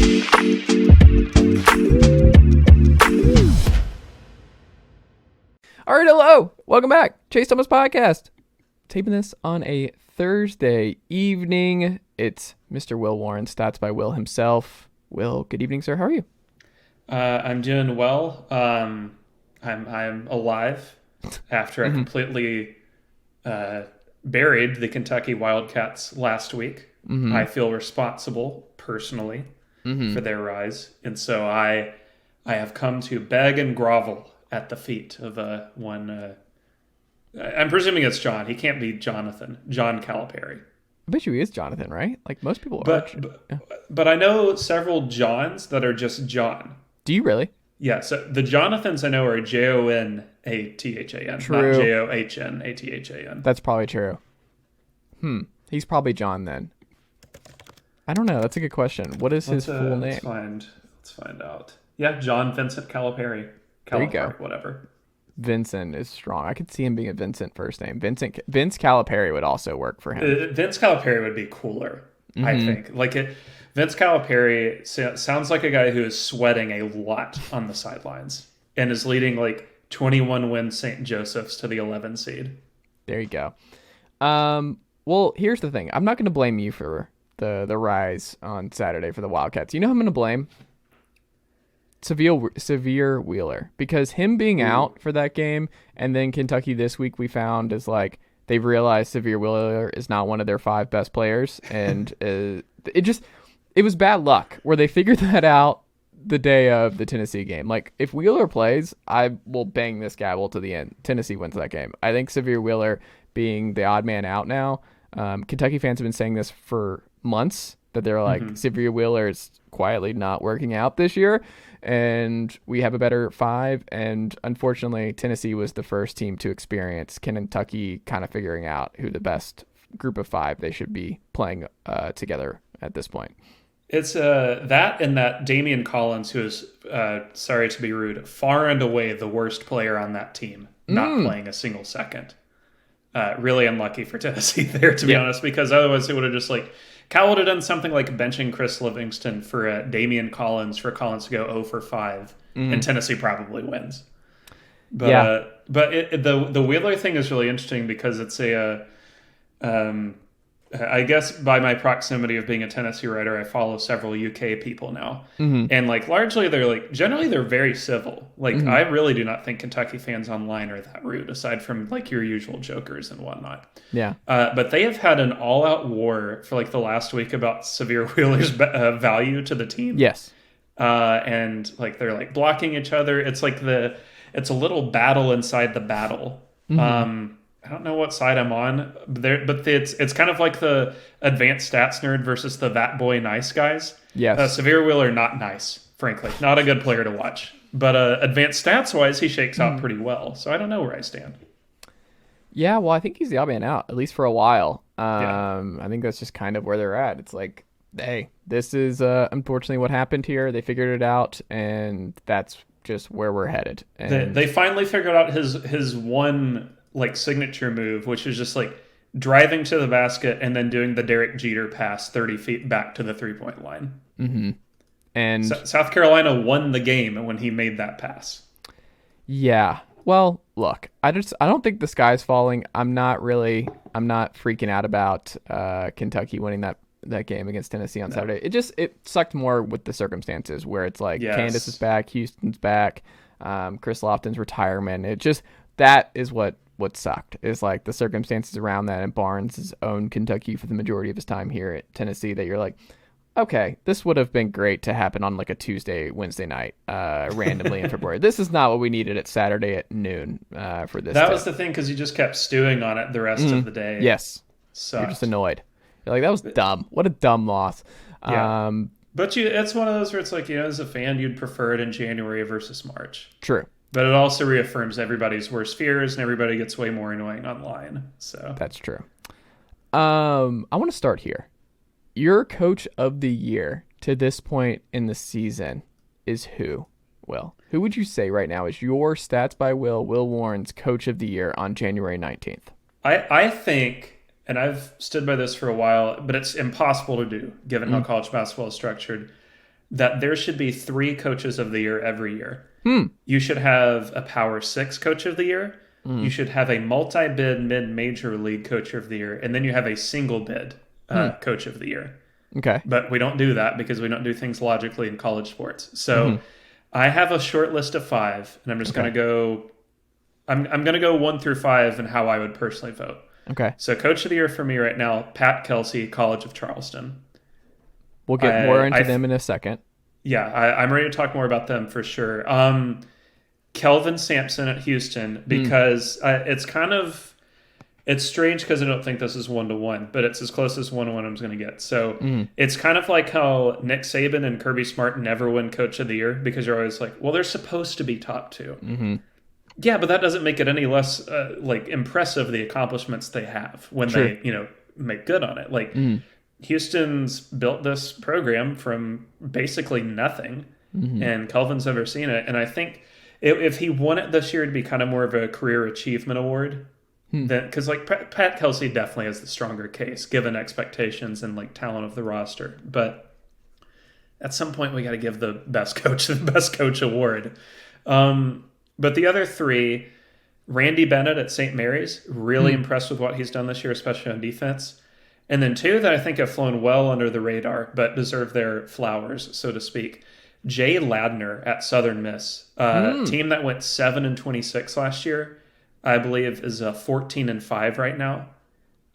All right, hello. Welcome back. Chase Thomas Podcast. Taping this on a Thursday evening. It's Mr. Will Warren, Stats by Will himself. Will, good evening, sir. How are you? I'm doing well. I'm alive after I completely buried the Kentucky Wildcats last week. Mm-hmm. I feel responsible personally for their rise, and so I have come to beg and grovel at the feet of one. I'm presuming it's John. He can't be Jonathan. John Calipari. I bet you he is Jonathan, right? Like most people But are. but I know several Johns that are just John. Do you really? Yeah, so the Jonathans I know are Jonathan, not Johnathan. That's probably true. He's probably John then. I don't know. That's a good question. What is his full name? Let's find out. Yeah, John Vincent Calipari. There you go. Whatever. Vincent is strong. I could see him being a Vincent first name. Vince Calipari would also work for him. Vince Calipari would be cooler, I think. Vince Calipari sounds like a guy who is sweating a lot on the sidelines and is leading 21-win St. Joseph's to the 11 seed. There you go. Well, here's the thing. I'm not going to blame you for the rise on Saturday for the Wildcats. You know who I'm going to blame? Severe Wheeler, because him being out for that game, and then Kentucky this week we found is they've realized Severe Wheeler is not one of their 5 best players, and it was bad luck where they figured that out the day of the Tennessee game. If Wheeler plays, I will bang this gavel to the end. Tennessee wins that game. I think Severe Wheeler being the odd man out now. Kentucky fans have been saying this for months, that they're Severe Wheeler is quietly not working out this year, and we have a better 5. And unfortunately, Tennessee was the first team to experience Kentucky kind of figuring out who the best group of 5 they should be playing together at this point. It's that and that Damian Collins, who is, sorry to be rude, far and away the worst player on that team, not playing a single second. Really unlucky for Tennessee there, to be honest, because otherwise it would have just Cal would have done something like benching Chris Livingston for Damian Collins for Collins to go 0 for 5, and Tennessee probably wins. But the Wheeler thing is really interesting because it's I guess by my proximity of being a Tennessee writer, I follow several UK people now. And largely they're generally they're very civil. I really do not think Kentucky fans online are that rude, aside from your usual jokers and whatnot. Yeah. But they have had an all-out war for the last week about Severe Wheeler's value to the team. Yes. And they're blocking each other. It's it's a little battle inside the battle. I don't know what side I'm on there, but it's kind of like the advanced stats nerd versus the that boy nice guys. Yes. Severe Wheeler, not nice, frankly. Not a good player to watch. But advanced stats-wise, he shakes out pretty well. So I don't know where I stand. Yeah, well, I think he's the odd man out, at least for a while. I think that's just kind of where they're at. It's hey, this is unfortunately what happened here. They figured it out, and that's just where we're headed. And they finally figured out his one signature move, which is just driving to the basket and then doing the Derek Jeter pass 30 feet back to the 3-point line. And South Carolina won the game when he made that pass. Yeah. Well, look, I don't think the sky's falling. I'm not freaking out about Kentucky winning that game against Tennessee on Saturday. It sucked more with the circumstances where it's Candace is back, Houston's back, Chris Lofton's retirement. That is what sucked is the circumstances around that, and Barnes has owned Kentucky for the majority of his time here at Tennessee, that you're okay, this would have been great to happen on a Tuesday, Wednesday night, randomly in February. This is not what we needed at Saturday at noon for this. That was the thing, because you just kept stewing on it the rest of the day. Yes. You're just annoyed. You're that was dumb. What a dumb loss. Yeah. But it's one of those where it's as a fan, you'd prefer it in January versus March. True. But it also reaffirms everybody's worst fears, and everybody gets way more annoying online. So that's true. I want to start here. Your coach of the year to this point in the season is who? Will, who would you say right now is your Stats by Will Warren's coach of the year on January 19th? I think, and I've stood by this for a while, but it's impossible to do given how college basketball is structured. that there should be 3 coaches of the year every year. Hmm. You should have a Power 6 coach of the year. You should have a multi-bid mid-major league coach of the year, and then you have a single bid coach of the year. Okay. But we don't do that because we don't do things logically in college sports. So I have a short list of 5, and I'm just going to go. I'm going to go 1 through 5 and how I would personally vote. Okay. So coach of the year for me right now, Pat Kelsey, College of Charleston. We'll get more into them in a second. Yeah, I'm ready to talk more about them for sure. Kelvin Sampson at Houston, because it's strange because I don't think this is 1-to-1, but it's as close as 1-to-1 I'm going to get. So it's kind of like how Nick Saban and Kirby Smart never win Coach of the Year, because you're always like, well, they're supposed to be top 2. Yeah, but that doesn't make it any less impressive, the accomplishments they have when they make good on it. Like Houston's built this program from basically nothing, and Kelvin's never seen it. And I think if he won it this year, it'd be kind of more of a career achievement award. Because Pat Kelsey definitely has the stronger case given expectations and talent of the roster. But at some point, we got to give the best coach the best coach award. But the other 3, Randy Bennett at St. Mary's, really impressed with what he's done this year, especially on defense. And then 2 that I think have flown well under the radar, but deserve their flowers, so to speak. Jay Ladner at Southern Miss, team that went 7-26 last year, I believe is 14-5 right now.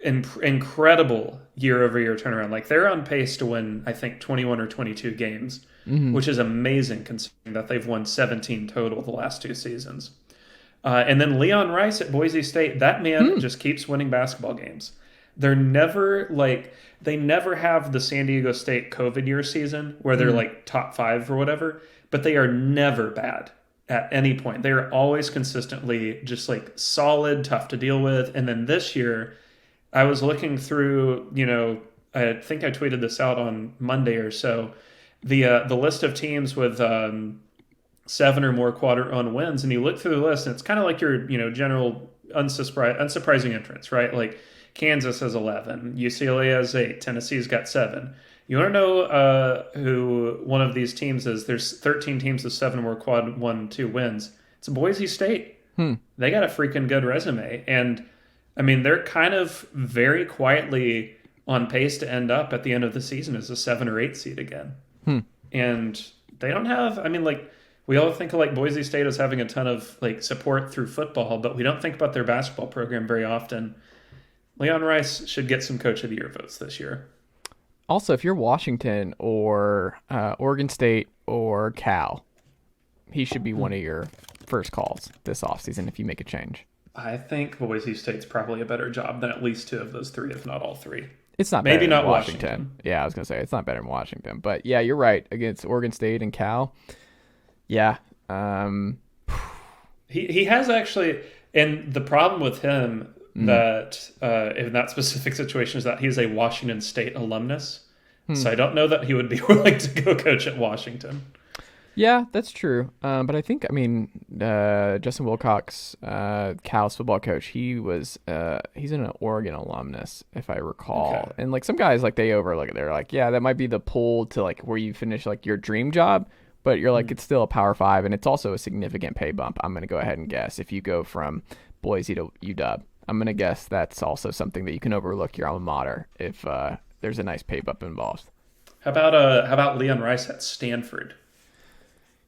Incredible year-over-year turnaround. They're on pace to win, I think, 21 or 22 games, which is amazing considering that they've won 17 total the last 2 seasons. And then Leon Rice at Boise State, that man just keeps winning basketball games. They're never they never have the San Diego State COVID year season where they're top 5 or whatever, but they are never bad at any point. They are always consistently just solid, tough to deal with. And then this year, I was looking through, I think I tweeted this out on Monday or so, the list of teams with 7 or more quadrant wins, and you look through the list, and it's kind of like your general unsurprising entrance, right? Kansas has 11, UCLA has 8, Tennessee's got 7. You want to know who one of these teams is? There's 13 teams with 7 or more quad 1-2 wins. It's Boise State. They got a freaking good resume, and I mean they're kind of very quietly on pace to end up at the end of the season as a 7 or 8 seed again. And they don't have. I mean, we all think of Boise State as having a ton of support through football, but we don't think about their basketball program very often. Leon Rice should get some Coach of the Year votes this year. Also, if you're Washington or Oregon State or Cal, he should be one of your first calls this offseason if you make a change. I think Boise State's probably a better job than at least 2 of those 3, if not all 3. It's not maybe not Washington. Yeah, I was gonna say it's not better than Washington, but yeah, you're right against Oregon State and Cal. Yeah, he has actually, and the problem with him. That in that specific situation is that he's a Washington State alumnus. So I don't know that he would be willing to go coach at Washington. Yeah, that's true. But I think, Justin Wilcox, Cal's football coach, he's an Oregon alumnus, if I recall. Okay. And some guys, they overlook it. They're yeah, that might be the pull to where you finish your dream job, but you're it's still a Power 5, and it's also a significant pay bump. I'm going to go ahead and guess if you go from Boise to UW. I'm going to guess that's also something that you can overlook your alma mater if there's a nice pay bump involved. How about Leon Rice at Stanford?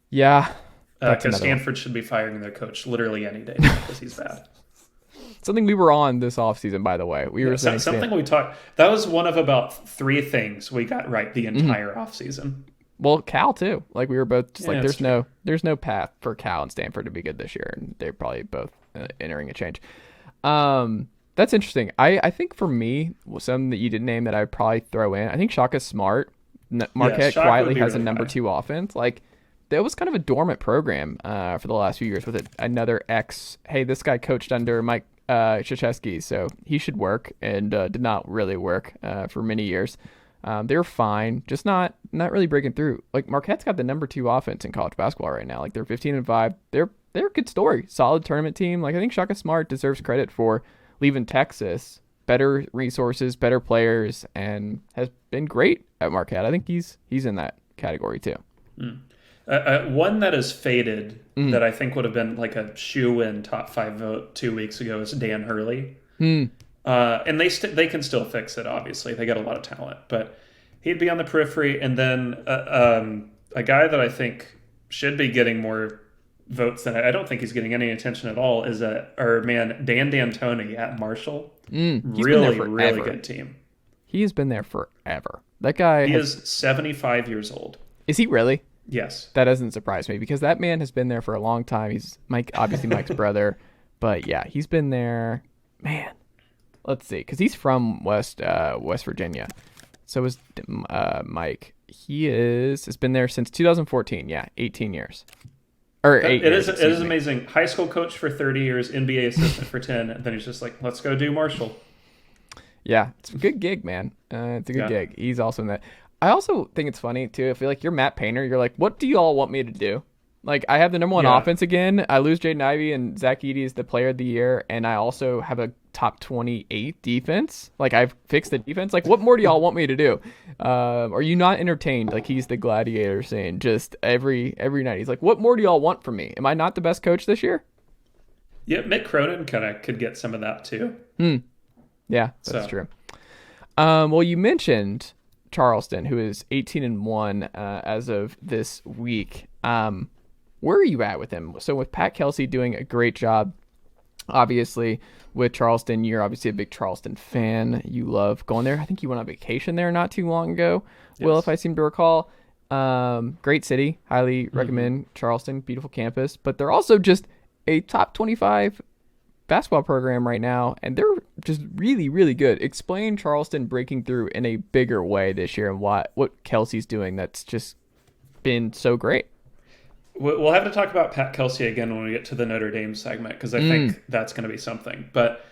Yeah. Because Stanford should be firing their coach literally any day because he's bad. Something we were on this offseason, by the way. We were saying something we talked. That was one of about 3 things we got right the entire offseason. Well, Cal too. We were both just there's no path for Cal and Stanford to be good this year, and they're probably both entering a change. That's interesting. I think for me, some that you didn't name that I'd probably throw in, I think Shaka Smart. Marquette quietly has really a number 2 offense. That was kind of a dormant program for the last few years with another hey, this guy coached under Mike Krzyzewski, so he should work, and did not really work for many years. They were fine, just not really breaking through. Marquette's got the number 2 offense in college basketball right now. They're 15-5. They're a good story. Solid tournament team. I think Shaka Smart deserves credit for leaving Texas. Better resources, better players, and has been great at Marquette. I think he's in that category too. One that is faded that I think would have been like a shoe-in top 5 vote 2 weeks ago is Dan Hurley. And they can still fix it, obviously. They got a lot of talent. But he'd be on the periphery. And then a guy that I think should be getting more votes than I don't think he's getting any attention at all is Dan D'Antoni at Marshall. Really good team. He has been there forever. That guy is 75 years old. Is he really? Yes. That doesn't surprise me because that man has been there for a long time. He's obviously Mike's brother, but yeah, he's been there. Man, let's see, because he's from West Virginia. So is Mike. He has been there since 2014. Yeah, 18 years. It is amazing. High school coach for 30 years, NBA assistant for 10, and then he's just like, let's go do Marshall. Yeah, it's a good gig, man. It's a good gig. He's also in that. I also think it's funny, too. I feel like you're Matt Painter. You're like, what do you all want me to do? Like, I have the number one offense again. I lose Jaden Ivey and Zach Edey is the player of the year. And I also have a top 28 defense. Like, I've fixed the defense. Like, what more do y'all want me to do? Are you not entertained? Like, he's the gladiator saying just every night. He's like, what more do y'all want from me? Am I not the best coach this year? Yeah, Mick Cronin kind of could get some of that, too. Yeah, that's true. Well, you mentioned Charleston, who is 18-1 as of this week. Where are you at with him? So with Pat Kelsey doing a great job, obviously with Charleston, you're obviously a big Charleston fan. You love going there. I think you went on vacation there not too long ago. Yes. Will, if I seem to recall. Great city. Highly recommend Charleston. Beautiful campus. But they're also just a top 25 basketball program right now, and they're just really, really good. Explain Charleston breaking through in a bigger way this year and what Kelsey's doing that's just been so great. We'll have to talk about Pat Kelsey again when we get to the Notre Dame segment because I think that's going to be something. But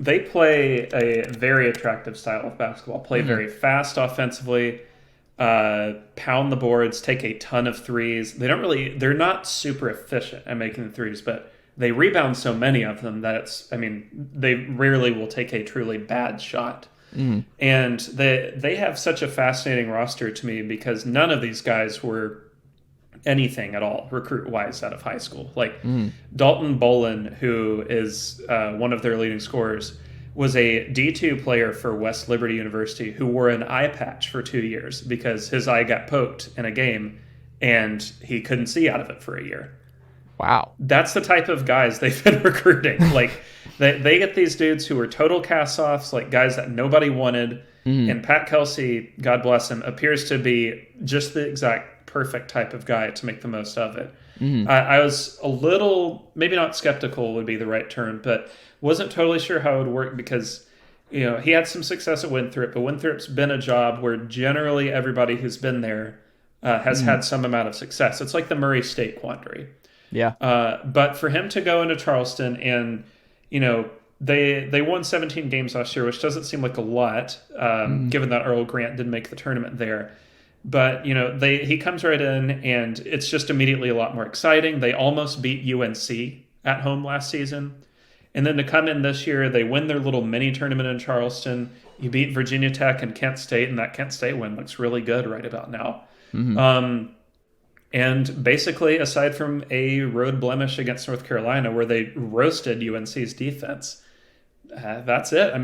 they play a very attractive style of basketball, play very fast offensively, pound the boards, take a ton of threes. They're not super efficient at making the threes, but they rebound so many of them that they rarely will take a truly bad shot. And they have such a fascinating roster to me because none of these guys were anything at all recruit-wise out of high school. Like Dalton Bolin, who is one of their leading scorers, was a D2 player for West Liberty University who wore an eye patch for 2 years because his eye got poked in a game and he couldn't see out of it for a year. Wow. That's the type of guys they've been recruiting. Like they get these dudes who are total cast-offs, like guys that nobody wanted. And Pat Kelsey, God bless him, appears to be just the exact perfect type of guy to make the most of it. I was a little, maybe not skeptical would be the right term, but wasn't totally sure how it would work because, he had some success at Winthrop, but Winthrop's been a job where generally everybody who's been there has had some amount of success. It's like the Murray State quandary. Yeah. But for him to go into Charleston and, they won 17 games last year, which doesn't seem like a lot, given that Earl Grant didn't make the tournament there. But, he comes right in, and it's just immediately a lot more exciting. They almost beat UNC at home last season. And then to come in this year, they win their little mini tournament in Charleston. You beat Virginia Tech and Kent State, and that Kent State win looks really good right about now. And basically, aside from a road blemish against North Carolina where they roasted UNC's defense, that's it.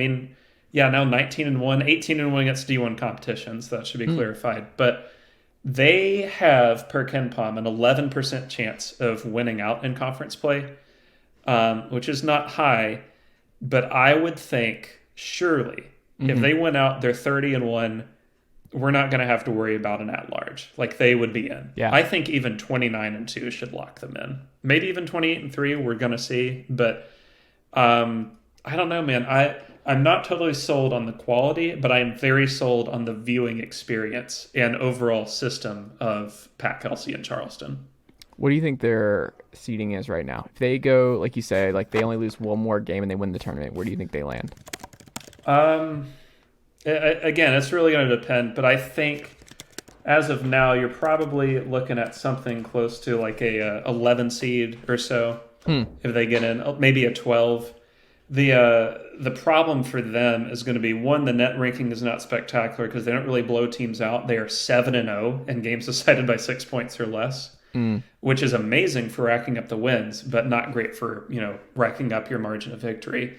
Now 19-1, 18-1 against D1 competitions. That should be clarified. But they have, per KenPom, an 11% chance of winning out in conference play, which is not high. But I would think, surely, if they win out, they're 30-1, we're not going to have to worry about an at-large. Like, they would be in. Yeah. I think even 29-2 should lock them in. Maybe even 28-3, we're going to see. But I don't know, man. I'm not totally sold on the quality, but I'm very sold on the viewing experience and overall system of Pat Kelsey in Charleston. What do you think their seeding is right now? If they go, like you say, like they only lose one more game and they win the tournament, where do you think they land? Again, it's really going to depend, but I think as of now, you're probably looking at something close to like a 11 seed or so if they get in, maybe a 12. The problem for them is going to be, one, the net ranking is not spectacular because they don't really blow teams out. They are 7-0 in games decided by 6 points or less, which is amazing for racking up the wins, but not great for, racking up your margin of victory.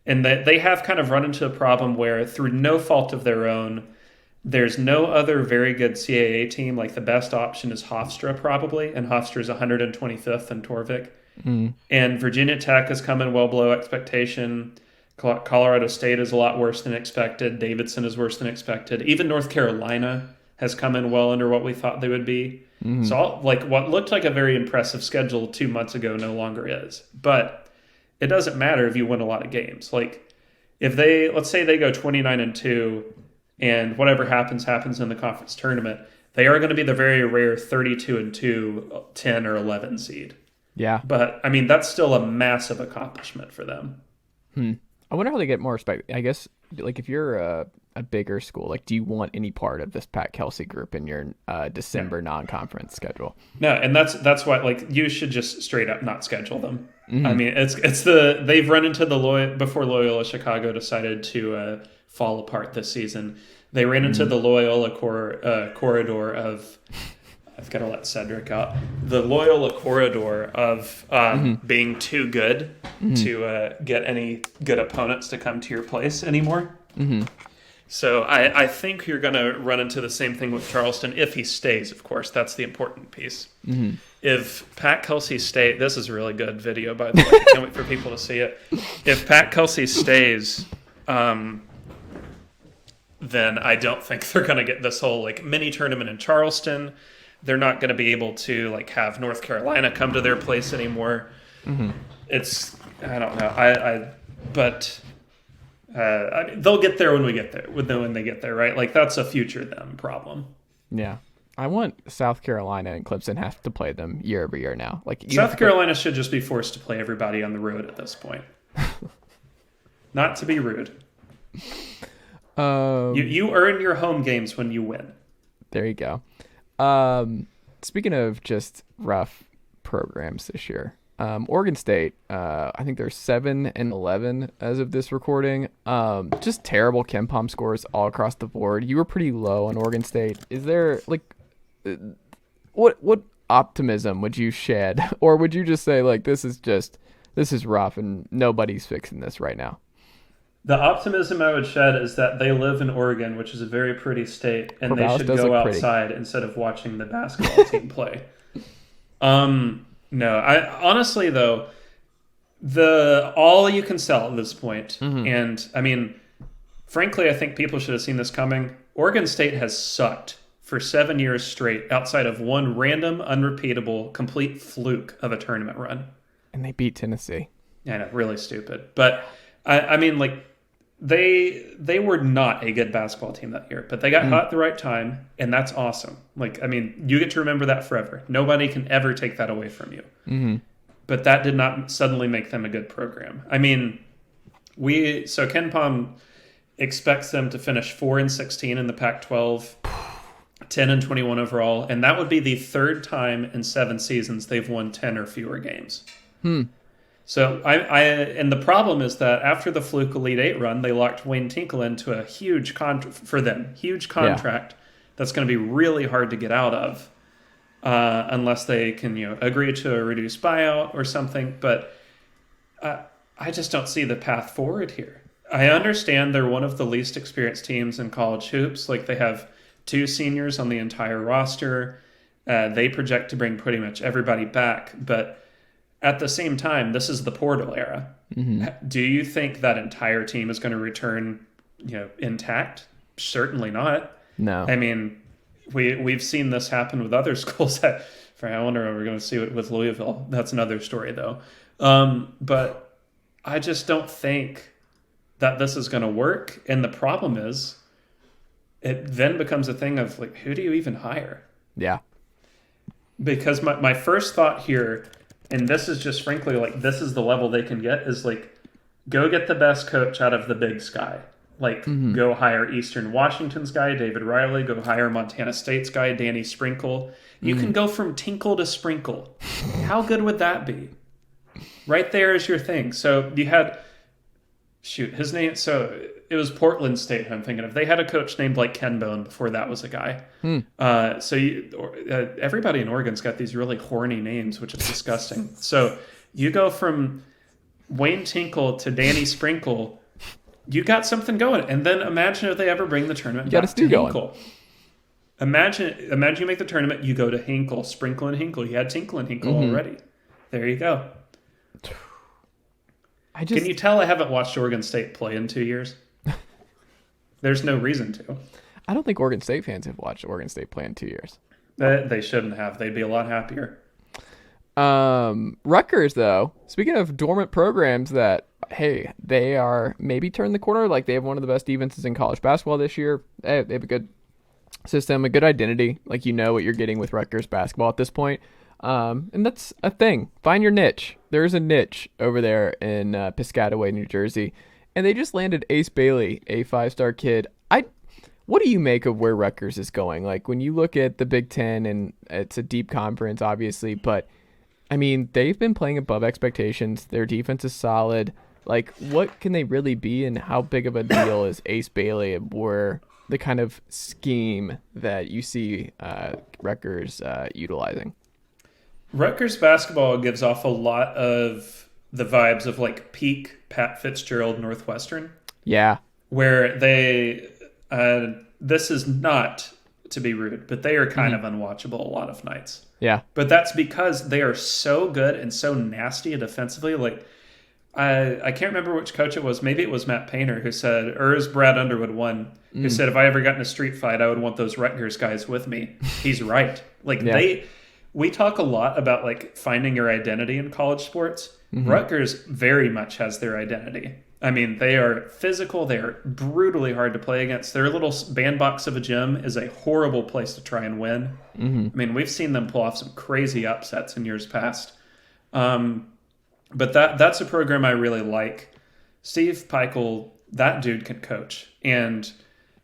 And that they have kind of run into a problem where, through no fault of their own, there's no other very good CAA team. Like, the best option is Hofstra probably, and Hofstra is 125th in Torvik. And Virginia Tech has come in well below expectation. Colorado State is a lot worse than expected. Davidson is worse than expected. Even North Carolina has come in well under what we thought they would be. So, what looked like a very impressive schedule 2 months ago no longer is. But it doesn't matter if you win a lot of games. Like, if let's say they go 29-2, and whatever happens in the conference tournament, they are going to be the very rare 32-2, 10 or 11 seed. Yeah. But, I mean, that's still a massive accomplishment for them. I wonder how they get more respect. I guess, like, if you're a bigger school, like, do you want any part of this Pat Kelsey group in your December non-conference schedule? No, and that's why, like, you should just straight up not schedule them. I mean, they've run into before Loyola Chicago decided to fall apart this season. They ran into the Loyola corridor of... I've got to let Cedric out. The Loyola corridor of being too good to get any good opponents to come to your place anymore. So I think you're going to run into the same thing with Charleston if he stays, of course. That's the important piece. If Pat Kelsey stays... This is a really good video, by the way. I can't wait for people to see it. If Pat Kelsey stays... then I don't think they're going to get this whole mini tournament in Charleston. They're not going to be able to have North Carolina come to their place anymore. It's, I don't know. But they'll get there when we get there. When they get there, right? That's a future them problem. Yeah. I want South Carolina and Clemson have to play them year over year now. South Carolina should just be forced to play everybody on the road at this point. Not to be rude. You earn your home games when you win. There you go. Speaking of just rough programs this year, Oregon State, I think they're 7-11 as of this recording. Just terrible KenPom scores all across the board. You were pretty low on Oregon State. Is there what optimism would you shed, or would you just say this is rough and nobody's fixing this right now? The optimism I would shed is that they live in Oregon, which is a very pretty state, and they should go outside instead of watching the basketball team play. No, I honestly though, all you can sell at this point, and I mean, frankly, I think people should have seen this coming. Oregon State has sucked for 7 years straight, outside of one random, unrepeatable, complete fluke of a tournament run. And they beat Tennessee. Yeah, I know, really stupid, but I mean, They were not a good basketball team that year, but they got hot at the right time, and that's awesome. You get to remember that forever. Nobody can ever take that away from you. But that did not suddenly make them a good program. I mean, KenPom expects them to finish 4-16 in the Pac-12, 10-21 overall, and that would be the third time in 7 seasons they've won 10 or fewer games. So and the problem is that after the fluke Elite Eight run, they locked Wayne Tinkle into a huge contract that's going to be really hard to get out of, unless they can agree to a reduced buyout or something. But I just don't see the path forward here. I understand they're one of the least experienced teams in college hoops. They have 2 seniors on the entire roster. They project to bring pretty much everybody back, but at the same time, this is the portal era. Do you think that entire team is going to return, intact? Certainly not. No. I mean, we've seen this happen with other schools. I wonder if we're going to see it with Louisville. That's another story, though. But I just don't think that this is going to work. And the problem is, it then becomes a thing of who do you even hire? Yeah. Because my first thought here, and this is just frankly this is the level they can get, is go get the best coach out of the Big Sky. Go hire Eastern Washington's guy, David Riley. Go hire Montana State's guy, Danny Sprinkle. You can go from Tinkle to Sprinkle. How good would that be? Right there is your thing. So you had shoot, his name. So it was Portland State. I'm thinking of. They had a coach named like Ken Bone before that was a guy. Everybody in Oregon's got these really horny names, which is disgusting. So you go from Wayne Tinkle to Danny Sprinkle. You got something going, and then imagine if they ever bring the tournament back to Hinkle. Imagine you make the tournament, you go to Hinkle, Sprinkle, and Hinkle. You had Tinkle and Hinkle already. There you go. Can you tell I haven't watched Oregon State play in 2 years? There's no reason to. I don't think Oregon State fans have watched Oregon State play in 2 years. They shouldn't have. They'd be a lot happier. Rutgers, though, speaking of dormant programs that, hey, they are maybe turning the corner. Like, they have one of the best defenses in college basketball this year. They have a good system, a good identity. Like, you know what you're getting with Rutgers basketball at this point. And that's a thing. Find your niche. There's a niche over there in Piscataway, New Jersey. And they just landed Ace Bailey, a 5-star kid. What do you make of where Rutgers is going? Like, when you look at the Big Ten, and it's a deep conference, obviously, but I mean, they've been playing above expectations. Their defense is solid. Like, what can they really be, and how big of a deal is Ace Bailey or the kind of scheme that you see Rutgers utilizing? Rutgers basketball gives off a lot of the vibes of like peak Pat Fitzgerald Northwestern. Yeah. Where they, this is not to be rude, but they are kind of unwatchable a lot of nights. Yeah. But that's because they are so good and so nasty defensively. Like, I can't remember which coach it was. Maybe it was Matt Painter who said, or it was Brad Underwood one, who said, if I ever got in a street fight, I would want those Rutgers guys with me. He's right. Like, we talk a lot about like finding your identity in college sports. Rutgers very much has their identity. I mean, they are physical. They are brutally hard to play against. Their little bandbox of a gym is a horrible place to try and win. I mean, we've seen them pull off some crazy upsets in years past. But that's a program I really like. Steve Peichel, that dude can coach. And,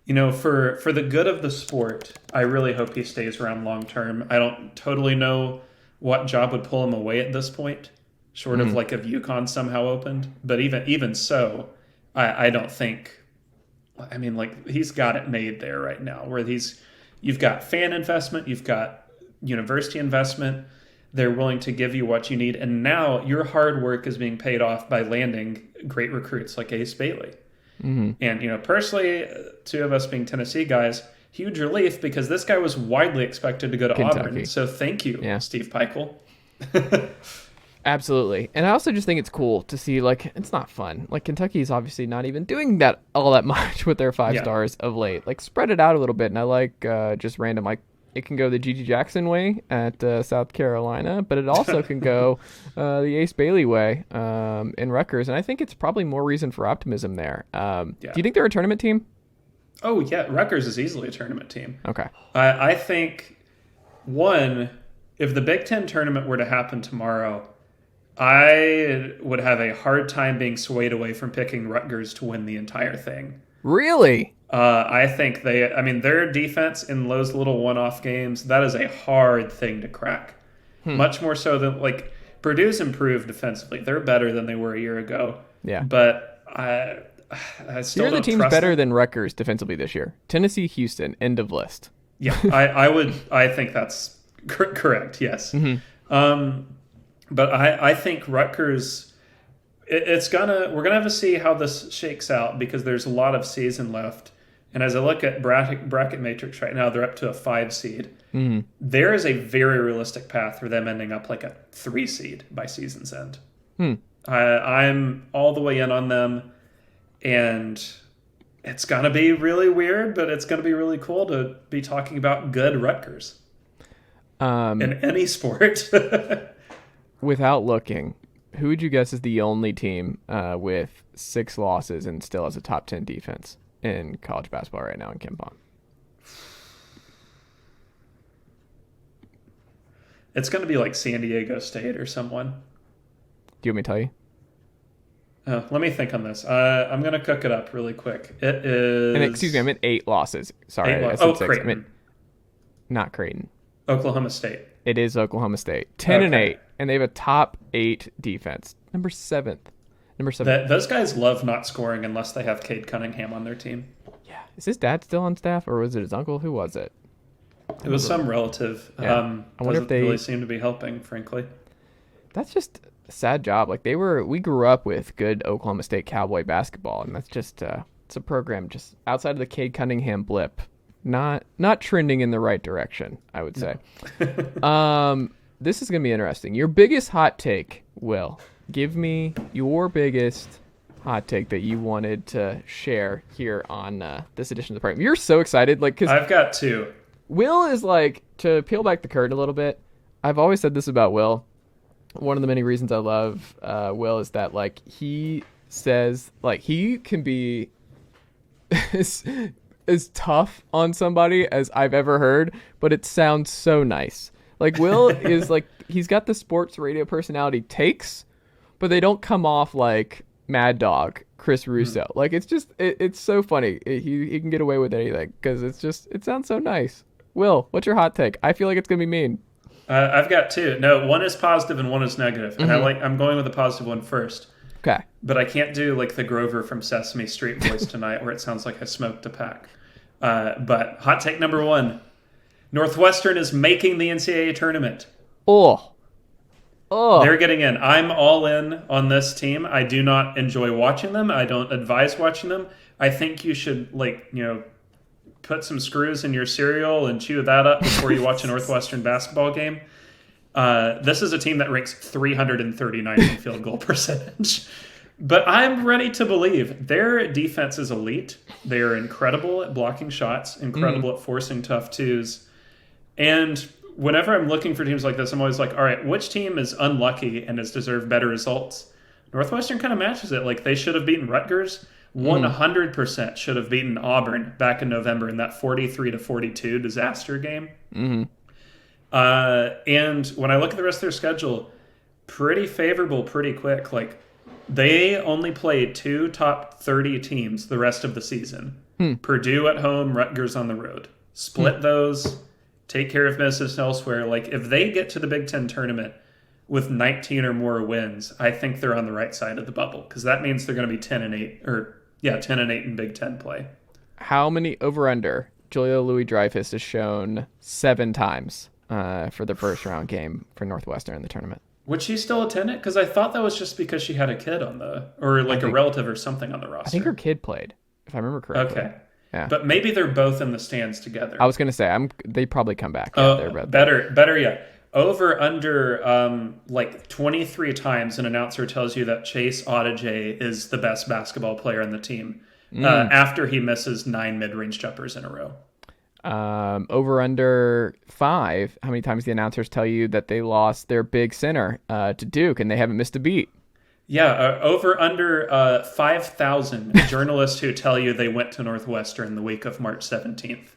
you know, for the good of the sport, I really hope he stays around long term. I don't totally know what job would pull him away at this point, short of like if UConn somehow opened. But even so, I don't think, I mean, like, he's got it made there right now, where you've got fan investment, you've got university investment. They're willing to give you what you need. And now your hard work is being paid off by landing great recruits like Ace Bailey. And, you know, personally, two of us being Tennessee guys, huge relief, because this guy was widely expected to go to Kentucky. Auburn. So thank you, Steve Peichel. Absolutely. And I also just think it's cool to see, like, it's not fun. Like, Kentucky's obviously not even doing that all that much with their 5 stars of late. Like, spread it out a little bit. And I like just random, like, it can go the Gigi Jackson way at South Carolina, but it also can go the Ace Bailey way in Rutgers. And I think it's probably more reason for optimism there. Do you think they're a tournament team? Oh, yeah. Rutgers is easily a tournament team. Okay. I think, one, if the Big Ten tournament were to happen tomorrow, I would have a hard time being swayed away from picking Rutgers to win the entire thing. Really? I think their defense in those little one-off games, that is a hard thing to crack. Much more so than, like, Purdue's improved defensively. They're better than they were a year ago. Yeah. But I still don't the team's trust better them. than Rutgers defensively this year. Tennessee, Houston, end of list. Yeah, I think that's correct, yes. But I think Rutgers, we're gonna have to see how this shakes out, because there's a lot of season left. And as I look at bracket matrix right now, they're up to a 5 seed. There is a very realistic path for them ending up like a 3 seed by season's end. I'm all the way in on them, and it's gonna be really weird, but it's gonna be really cool to be talking about good Rutgers in any sport. Without looking, who would you guess is the only team with 6 losses and still has a top 10 defense in college basketball right now in KenPom? It's going to be like San Diego State or someone. Do you want me to tell you? Let me think on this. I'm going to cook it up really quick. It is... And excuse me, I meant 8 losses. Sorry, I said 6. Creighton. I meant not Creighton. Oklahoma State. It is Oklahoma State. 10-8, and they have a top 8 defense. Number 7th. Number 7. Those guys love not scoring unless they have Cade Cunningham on their team. Yeah. Is his dad still on staff, or was it his uncle? Who was it? It was some relative. Yeah. I wonder if they really seem to be helping, frankly. That's just a sad job. Like we grew up with good Oklahoma State Cowboy basketball, and that's just it's a program just outside of the Cade Cunningham blip, not trending in the right direction, I would say. This is gonna be interesting. Your biggest hot take, Will. Give me your biggest hot take that you wanted to share here on this edition of the program. You're so excited, like, because I've got 2. Will is like, to peel back the curtain a little bit. I've always said this about Will. One of the many reasons I love Will is that, like, he says, like, he can be as tough on somebody as I've ever heard, but it sounds so nice. Like, Will is like, he's got the sports radio personality takes, but they don't come off like Mad Dog Chris Russo. Like, it's just it's so funny. He can get away with anything because it sounds so nice. Will, what's your hot take? I feel like it's gonna be mean. I've got 2. No, one is positive and one is negative, and I'm going with the positive one first. Okay. But I can't do like the Grover from Sesame Street voice tonight, where it sounds like I smoked a pack. But hot take number 1: Northwestern is making the NCAA tournament. Oh. They're getting in. I'm all in on this team. I do not enjoy watching them. I don't advise watching them. I think you should, put some screws in your cereal and chew that up before you watch a Northwestern basketball game. This is a team that ranks 339 in field goal percentage. But I'm ready to believe their defense is elite. They are incredible at blocking shots, incredible at forcing tough twos. And whenever I'm looking for teams like this, I'm always like, all right, which team is unlucky and has deserved better results? Northwestern kind of matches it. Like, they should have beaten Rutgers. 100% should have beaten Auburn back in November in that 43-42 disaster game. And when I look at the rest of their schedule, pretty favorable, pretty quick. Like, they only played 2 top 30 teams the rest of the season. Purdue at home, Rutgers on the road. Split those. Take care of business elsewhere. Like, if they get to the Big Ten tournament with 19 or more wins, I think they're on the right side of the bubble, because that means they're going to be 10-8 in Big Ten play. How many over/under Julia Louis-Dreyfus has shown 7 times for the first round game for Northwestern in the tournament? Would she still attend it? Because I thought that was just because she had a kid on a relative or something on the roster. I think her kid played, if I remember correctly. Okay. Yeah. But maybe they're both in the stands together. I was going to say, they probably come back. Yeah, better yet. Over under 23 times an announcer tells you that Chase Audige is the best basketball player on the team after he misses 9 mid-range jumpers in a row. Over under 5, how many times the announcers tell you that they lost their big center to Duke and they haven't missed a beat? Yeah, over under 5,000 journalists who tell you they went to Northwestern the week of March 17th.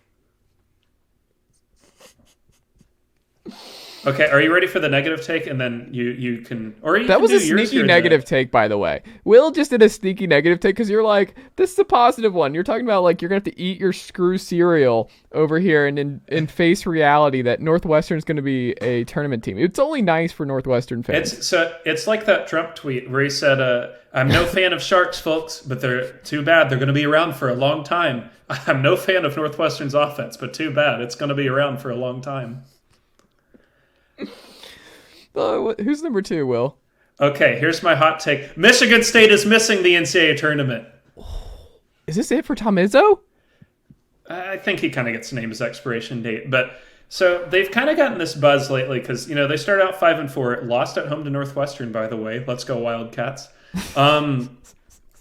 Okay, are you ready for the negative take? And then you can... Or you that can was do a sneaky yours negative take, by the way. Will just did a sneaky negative take because you're like, this is a positive one. You're talking about, like, you're going to have to eat your screw cereal over here and face reality that Northwestern's going to be a tournament team. It's only nice for Northwestern fans. It's like that Trump tweet where he said, I'm no fan of Sharks, folks, but they're too bad. They're going to be around for a long time. I'm no fan of Northwestern's offense, but too bad. It's going to be around for a long time. Who's number 2, Will? Okay, here's my hot take. Michigan State is missing the NCAA tournament. Is this it for Tom Izzo? I think he kind of gets to name his expiration date. But so they've kind of gotten this buzz lately because, they started out 5-4, lost at home to Northwestern, by the way. Let's go Wildcats.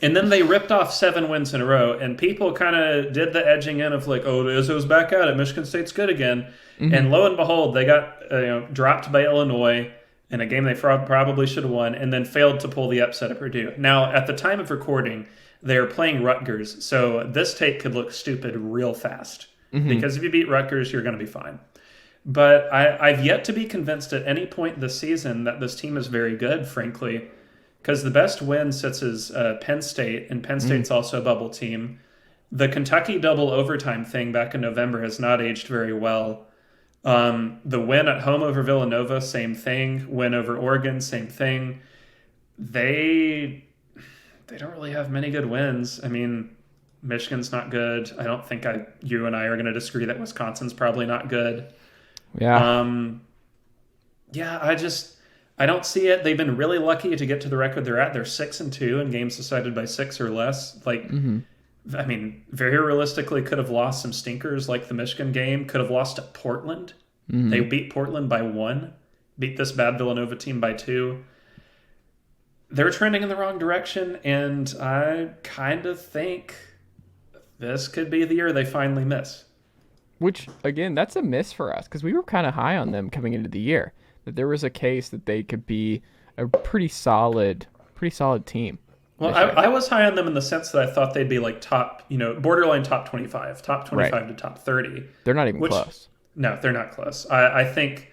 And then they ripped off 7 wins in a row, and people kind of did the edging in of like, oh, Izzo's back at it. Michigan State's good again. And lo and behold, they got dropped by Illinois in a game they probably should have won, and then failed to pull the upset of Purdue. Now, at the time of recording, they're playing Rutgers, so this take could look stupid real fast. Because if you beat Rutgers, you're going to be fine. But I've yet to be convinced at any point this season that this team is very good, frankly. Because the best win sits as Penn State, and Penn State's also a bubble team. The Kentucky double overtime thing back in November has not aged very well. The win at home over Villanova, same thing. Win over Oregon, same thing. they don't really have many good wins. I mean, Michigan's not good. I don't think you and I are going to disagree that Wisconsin's probably not good. Yeah. Yeah, I don't see it. They've been really lucky to get to the record they're at. They're 6-2 in games decided by 6 or less. Like, I mean, very realistically, could have lost some stinkers like the Michigan game. Could have lost to Portland. They beat Portland by 1. Beat this bad Villanova team by 2. They're trending in the wrong direction, and I kind of think this could be the year they finally miss. Which, again, that's a miss for us because we were kind of high on them coming into the year. That there was a case that they could be a pretty solid team. Well, I was high on them in the sense that I thought they'd be like top, borderline top 25 to top 30. They're not even close. No, they're not close. I think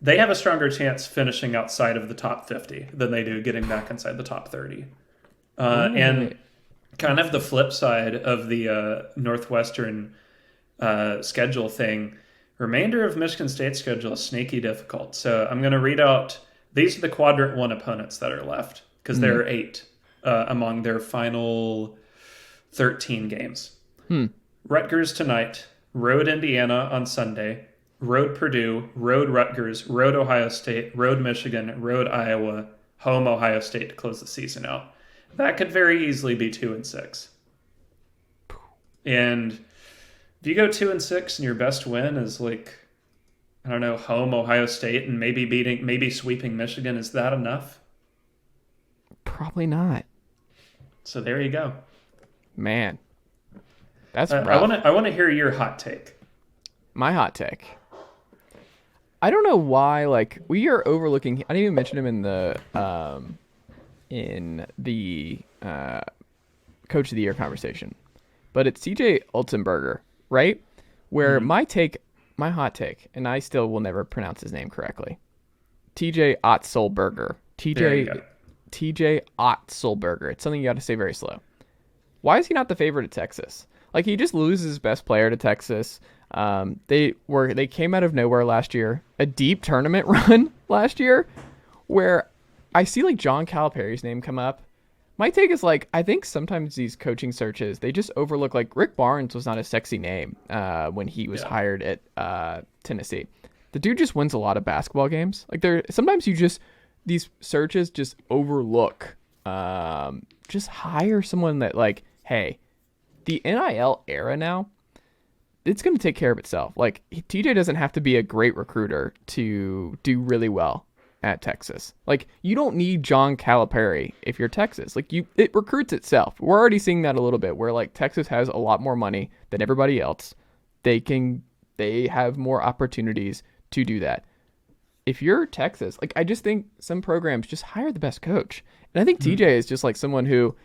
they have a stronger chance finishing outside of the top 50 than they do getting back inside the top 30. And kind of the flip side of the Northwestern schedule thing, remainder of Michigan State's schedule is sneaky difficult. So I'm going to read out, these are the quadrant 1 opponents that are left because there are 8 among their final 13 games. Rutgers tonight, road Indiana on Sunday, road Purdue, road Rutgers, road Ohio State, road Michigan, road Iowa, home Ohio State to close the season out. That could very easily be 2-6. And if you go 2-6 and your best win is like, I don't know, home Ohio State and maybe sweeping Michigan, is that enough? Probably not. So there you go. Man, that's rough. I want to hear your hot take. My hot take. I don't know why, like, we are overlooking. I didn't even mention him in the Coach of the Year conversation, but it's CJ Ultenberger, right? Where my hot take, and I still will never pronounce his name correctly. TJ Otzelberger. TJ Otzelberger. It's something you got to say very slow. Why is he not the favorite at Texas? Like, he just loses his best player to Texas. They came out of nowhere last year, a deep tournament run last year, where I see like John Calipari's name come up. My take is like, I think sometimes these coaching searches, they just overlook, like, Rick Barnes was not a sexy name when he was hired at Tennessee. The dude just wins a lot of basketball games. Like, sometimes these searches just overlook. Just hire someone that, like, hey, the NIL era now, it's going to take care of itself. Like, TJ doesn't have to be a great recruiter to do really well at Texas. Like, you don't need John Calipari if you're Texas. Like, it recruits itself. We're already seeing that a little bit where, like, Texas has a lot more money than everybody else. They have more opportunities to do that. If you're Texas, like, I just think some programs just hire the best coach. And I think TJ is just like someone who,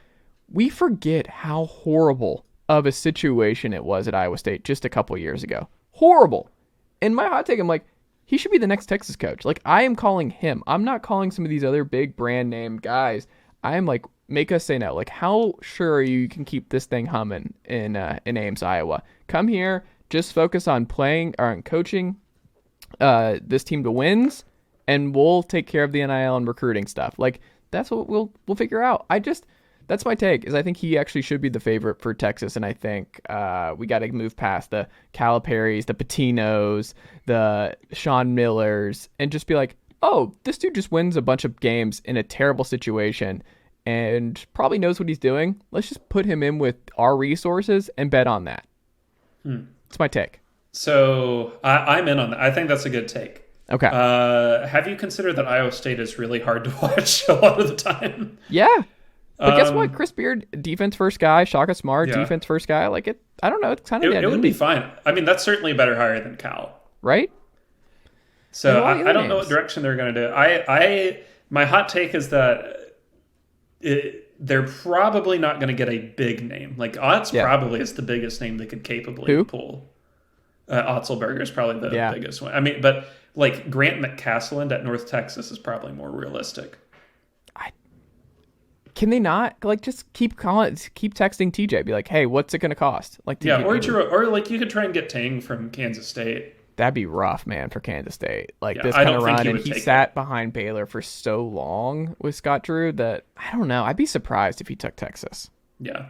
we forget how horrible of a situation it was at Iowa State just a couple years ago. Horrible. And my hot take, I'm like, he should be the next Texas coach. Like, I am calling him. I'm not calling some of these other big brand name guys. I am like, make us say no. Like, how sure are you can keep this thing humming in Ames, Iowa? Come here, just focus on playing or on coaching this team to wins, and we'll take care of the NIL and recruiting stuff. Like, that's what we'll figure out. That's my take, is I think he actually should be the favorite for Texas, and I think we got to move past the Caliparis, the Patinos, the Sean Millers, and just be like, oh, this dude just wins a bunch of games in a terrible situation and probably knows what he's doing. Let's just put him in with our resources and bet on that. It's my take. So I'm in on that. I think that's a good take. Okay. Have you considered that Iowa State is really hard to watch a lot of the time? Yeah. But guess what? Chris Beard, defense first guy. Shaka Smart, defense first guy. Like, it, I don't know. It's kind of it would be fine. I mean, that's certainly a better hire than Cal, right? So I don't know what direction they're going to do. My hot take is that they're probably not going to get a big name. Like, Otz probably is the biggest name they could capably pull. Otzelberger is probably the biggest one. I mean, but like Grant McCasland at North Texas is probably more realistic. Can they not, like, just keep texting TJ, be like, hey, what's it going to cost? Like, or like you could try and get Tang from Kansas State. That'd be rough, man, for Kansas State. Like Yeah, this I kind of don't think run, he and would he take sat behind Baylor for so long with Scott Drew that I don't know. I'd be surprised if he took Texas. Yeah.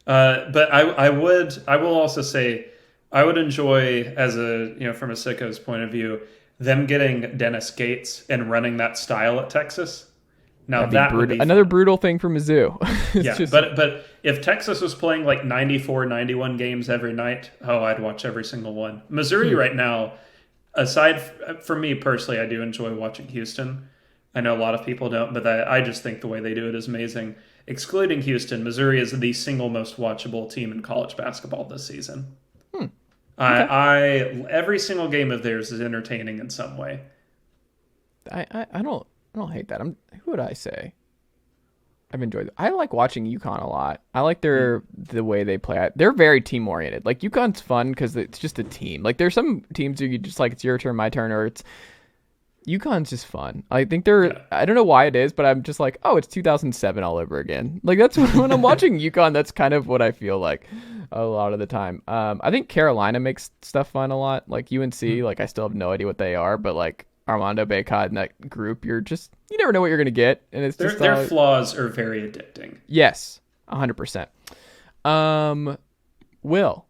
But I will also say I would enjoy as from a sicko's point of view, them getting Dennis Gates and running that style at Texas. Now That'd be that would brutal. be Another fun. brutal thing for Mizzou. Yeah, but if Texas was playing like 94, 91 games every night, I'd watch every single one. Missouri right now, for me personally, I do enjoy watching Houston. I know a lot of people don't, but I just think the way they do it is amazing. Excluding Houston, Missouri is the single most watchable team in college basketball this season. Okay. Every single game of theirs is entertaining in some way. I don't hate that. Who would I say? I've enjoyed it. I like watching UConn a lot. I like the way they play. They're very team oriented. Like UConn's fun because it's just a team. Like there's some teams where you just like it's your turn, my turn, or it's UConn's just fun. I think I don't know why it is, but I'm just like, oh, it's 2007 all over again. Like that's when I'm watching UConn. That's kind of what I feel like a lot of the time. I think Carolina makes stuff fun a lot. Like UNC, like I still have no idea what they are, but like Armando Bacot in that group, you never know what you're gonna get, and it's just their flaws are very addicting. Yes, 100%. Will,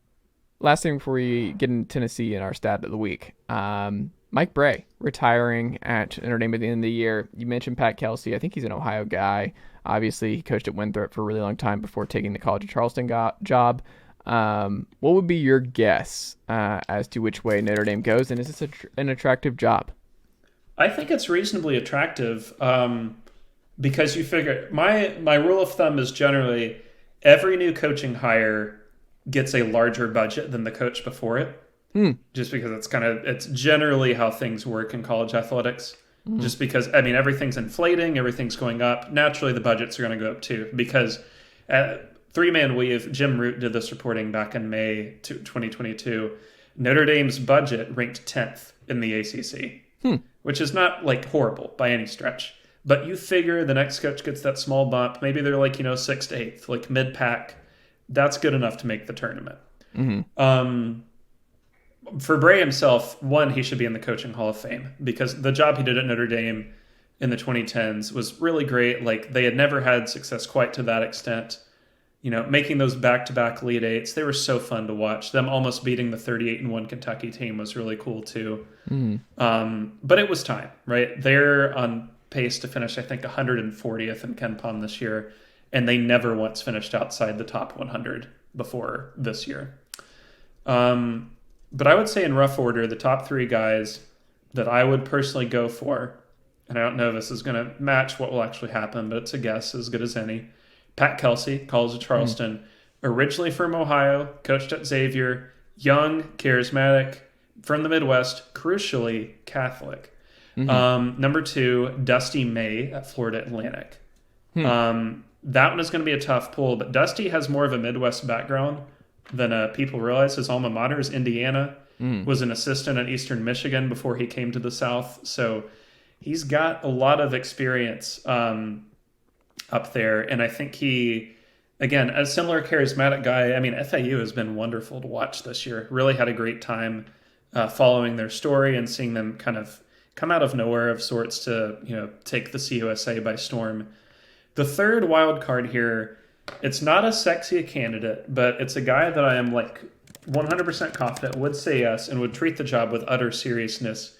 last thing before we get into Tennessee and our stat of the week. Mike Brey retiring at Notre Dame at the end of the year. You mentioned Pat Kelsey. I think he's an Ohio guy. Obviously, he coached at Winthrop for a really long time before taking the College of Charleston job. What would be your guess as to which way Notre Dame goes, and is this an attractive job? I think it's reasonably attractive because you figure my rule of thumb is generally every new coaching hire gets a larger budget than the coach before it. Just because it's generally how things work in college athletics. Just because, everything's inflating, everything's going up. Naturally, the budgets are going to go up too. Because three-man weave, Jim Root did this reporting back in May 2022. Notre Dame's budget ranked 10th in the ACC, which is not like horrible by any stretch. But you figure the next coach gets that small bump. Maybe they're like, 6th to 8th, like mid-pack. That's good enough to make the tournament. For Brey himself, he should be in the Coaching Hall of Fame because the job he did at Notre Dame in the 2010s was really great. Like they had never had success quite to that extent. Making those back-to-back Elite Eights, they were so fun to watch. Them almost beating the 38-1 Kentucky team was really cool too. But it was time, right? They're on pace to finish, I think, 140th in Ken Pom this year, and they never once finished outside the top 100 before this year. But I would say in rough order, the top three guys that I would personally go for, and I don't know if this is going to match what will actually happen, but it's a guess as good as any. Pat Kelsey, College of Charleston, originally from Ohio, coached at Xavier, young, charismatic, from the Midwest, crucially Catholic. Number 2, Dusty May at Florida Atlantic. That one is going to be a tough pull, but Dusty has more of a Midwest background than people realize. His alma mater is Indiana, was an assistant at Eastern Michigan before he came to the South. So he's got a lot of experience up there. And I think he, again, a similar charismatic guy. FAU has been wonderful to watch this year. Really had a great time following their story and seeing them kind of come out of nowhere of sorts to, take the CUSA by storm. The third wild card here, it's not as sexy a candidate, but it's a guy that I am like 100% confident would say yes and would treat the job with utter seriousness.